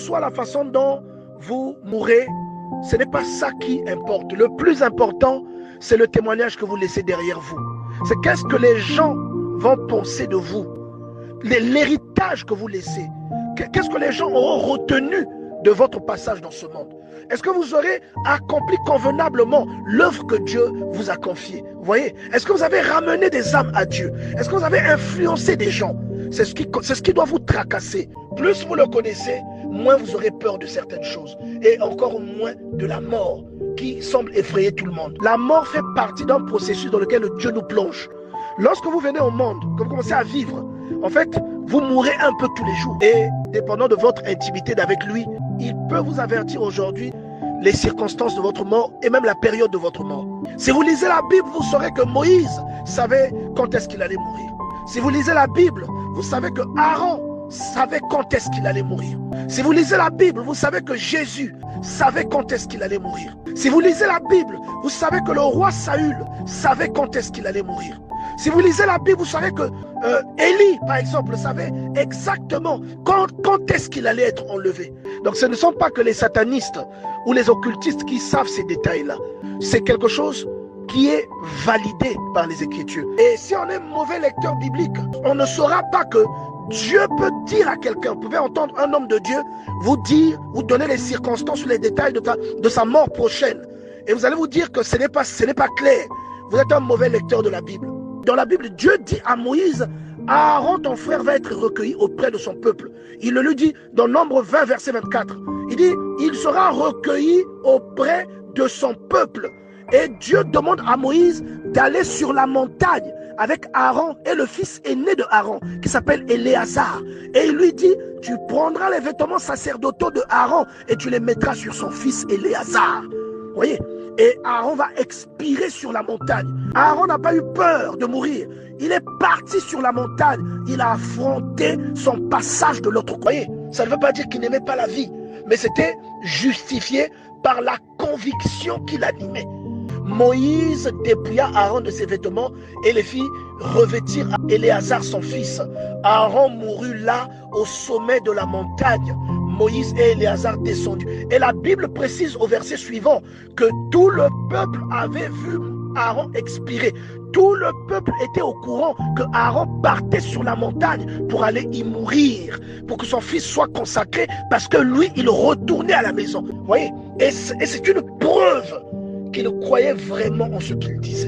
soit la façon dont vous mourrez, ce n'est pas ça qui importe. Le plus important, c'est le témoignage que vous laissez derrière vous. C'est qu'est-ce que les gens vont penser de vous. L'héritage que vous laissez. Qu'est-ce que les gens auront retenu de votre passage dans ce monde? Est-ce que vous aurez accompli convenablement l'œuvre que Dieu vous a confiée? Vous voyez? Est-ce que vous avez ramené des âmes à Dieu? Est-ce que vous avez influencé des gens? C'est ce qui doit vous tracasser. Plus vous le connaissez, moins vous aurez peur de certaines choses. Et encore moins de la mort qui semble effrayer tout le monde. La mort fait partie d'un processus dans lequel Dieu nous plonge. Lorsque vous venez au monde, que vous commencez à vivre, en fait, vous mourrez un peu tous les jours. Et dépendant de votre intimité avec lui, il peut vous avertir aujourd'hui les circonstances de votre mort et même la période de votre mort. Si vous lisez la Bible, vous saurez que Moïse savait quand est-ce qu'il allait mourir. Si vous lisez la Bible, vous savez que Aaron savait quand est-ce qu'il allait mourir. Si vous lisez la Bible, vous savez que Jésus savait quand est-ce qu'il allait mourir. Si vous lisez la Bible, vous savez que le roi Saül savait quand est-ce qu'il allait mourir. Si vous lisez la Bible, vous savez que Élie, par exemple, savait exactement quand est-ce qu'il allait être enlevé. Donc ce ne sont pas que les satanistes ou les occultistes qui savent ces détails-là. C'est quelque chose qui est validé par les Écritures. Et si on est mauvais lecteur biblique, on ne saura pas que Dieu peut dire à quelqu'un, vous pouvez entendre un homme de Dieu vous dire, vous donner les circonstances ou les détails de sa mort prochaine. Et vous allez vous dire que ce n'est pas clair. Vous êtes un mauvais lecteur de la Bible. Dans la Bible, Dieu dit à Moïse, Aaron, ton frère, va être recueilli auprès de son peuple. Il le lui dit dans Nombre 20, verset 24. Il dit, il sera recueilli auprès de son peuple. Et Dieu demande à Moïse d'aller sur la montagne avec Aaron et le fils aîné de Aaron, qui s'appelle Éléazar. Et il lui dit, tu prendras les vêtements sacerdotaux de Aaron et tu les mettras sur son fils Éléazar. Vous voyez? Et Aaron va expirer sur la montagne. Aaron n'a pas eu peur de mourir. Il est parti sur la montagne. Il a affronté son passage de l'autre côté. Ça ne veut pas dire qu'il n'aimait pas la vie, mais c'était justifié par la conviction qui l'animait. Moïse dépouilla Aaron de ses vêtements et les fit revêtir Éléazar son fils. Aaron mourut là au sommet de la montagne. Moïse et Éléazar descendus. Et la Bible précise au verset suivant que tout le peuple avait vu Aaron expirer. Tout le peuple était au courant que Aaron partait sur la montagne pour aller y mourir, pour que son fils soit consacré, parce que lui, il retournait à la maison. Vous voyez? Et c'est une preuve qu'il croyait vraiment en ce qu'il disait.